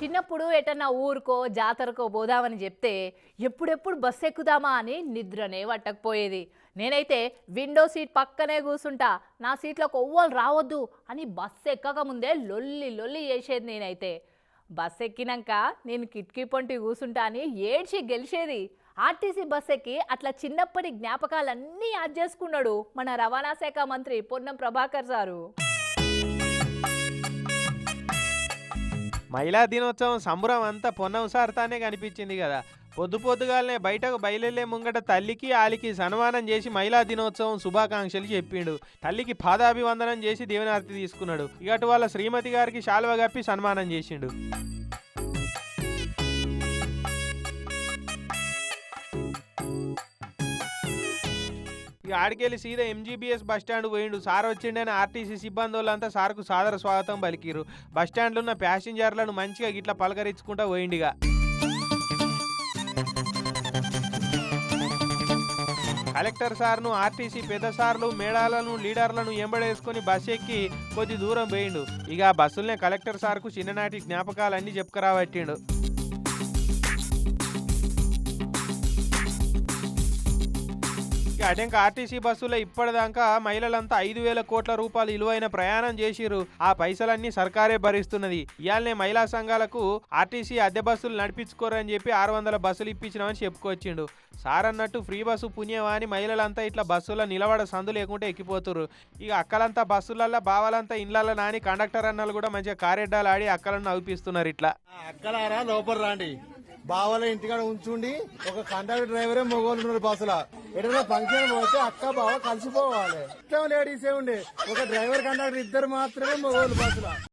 చిన్నప్పుడు ఎటన్నా ఊరుకో జాతరకో పోదామని చెప్తే ఎప్పుడెప్పుడు బస్సు ఎక్కుదామా అని నిద్రనే పట్టకపోయేది. నేనైతే విండో సీట్ పక్కనే కూర్చుంటా, నా సీట్లోకి ఎవ్వరు రావద్దు అని బస్సు ఎక్కక ముందే లొల్లి లొల్లి చేసేది. నేనైతే బస్సు ఎక్కినాక నేను కిటికీ పొంటి కూర్చుంటా అని ఏడ్చి గెలిచేది. ఆర్టీసీ బస్ ఎక్కి అట్లా చిన్నప్పటి జ్ఞాపకాలన్నీ యాద్ చేసుకున్నాడు మన రవాణా శాఖ మంత్రి పొన్నం ప్రభాకర్ సారు. మహిళా దినోత్సవం సంబరం అంతా పొన్నం సార్తానే కనిపించింది కదా. పొద్దుగాలనే బయటకు బయలుదేరే ముంగట తల్లికి ఆలికి సన్మానం చేసి మహిళా దినోత్సవం శుభాకాంక్షలు చెప్పిండు. తల్లికి పాదాభివందనం చేసి దేవనార్తి తీసుకున్నాడు. ఇక అటు వాళ్ళ శ్రీమతి గారికి శాలువ కప్పి సన్మానం చేసిండు. ఇక ఆడికెళ్ళి సీదా ఎంజీబీఎస్ బస్టాండ్ పోయిండు. సార్ వచ్చిండని ఆర్టీసీ సిబ్బంది వాళ్ళంతా సార్కు సాదర స్వాగతం పలికిరు. బస్టాండ్లో ఉన్న ప్యాసింజర్లను మంచిగా గిట్లా పలకరించుకుంటా పోయిండిగా. కలెక్టర్ సార్ను ఆర్టీసీ పెద్ద సార్లు మేడాలను లీడర్లను ఎంబడేసుకొని బస్ ఎక్కి కొద్ది దూరం పోయిండు. ఇక బస్సులనే కలెక్టర్ సార్కు చిన్ననాటి జ్ఞాపకాలన్నీ చెప్పుకురాబట్టిండు. అటెంక ఆర్టీసీ బస్సులో ఇప్పటిదాకా మహిళలంతా 5,000 కోట్ల రూపాయలు విలువైన ప్రయాణం చేసిరు. ఆ పైసలన్నీ సర్కారే భరిస్తున్నది. ఇయాలనే మహిళా సంఘాలకు ఆర్టీసీ అద్దె బస్సులు నడిపించుకోరని చెప్పి 600 బస్సులు ఇప్పించినామని చెప్పుకొచ్చిండు. సార్ అన్నట్టు ఫ్రీ బస్సు పుణ్యమా అని మహిళలంతా ఇట్లా బస్సులో నిలబడ సందు లేకుంటే ఎక్కిపోతురు. ఇక అక్కలంతా బస్సులల్లో బావలంతా ఇండ్ల నాని కండక్టర్ అన్నలు కూడా మంచిగా కారెడ్డాలు ఆడి అక్కలను నవ్విపిస్తున్నారు. ఇట్లా అక్కలారా లోపల రాండి, బావల ఇంటికాడ ఉంచుండి ఒక కండక్టర్ డ్రైవరే మొగోళ్ళు ఉన్నారు బస్సులో. ఎటైనా ఫంక్షన్ పోతే అక్క బావ కలిసిపోవాలి. లేడీసే ఉండే, ఒక డ్రైవర్ కండక్టర్ ఇద్దరు మాత్రమే మొగోళ్ళు బస్సులో.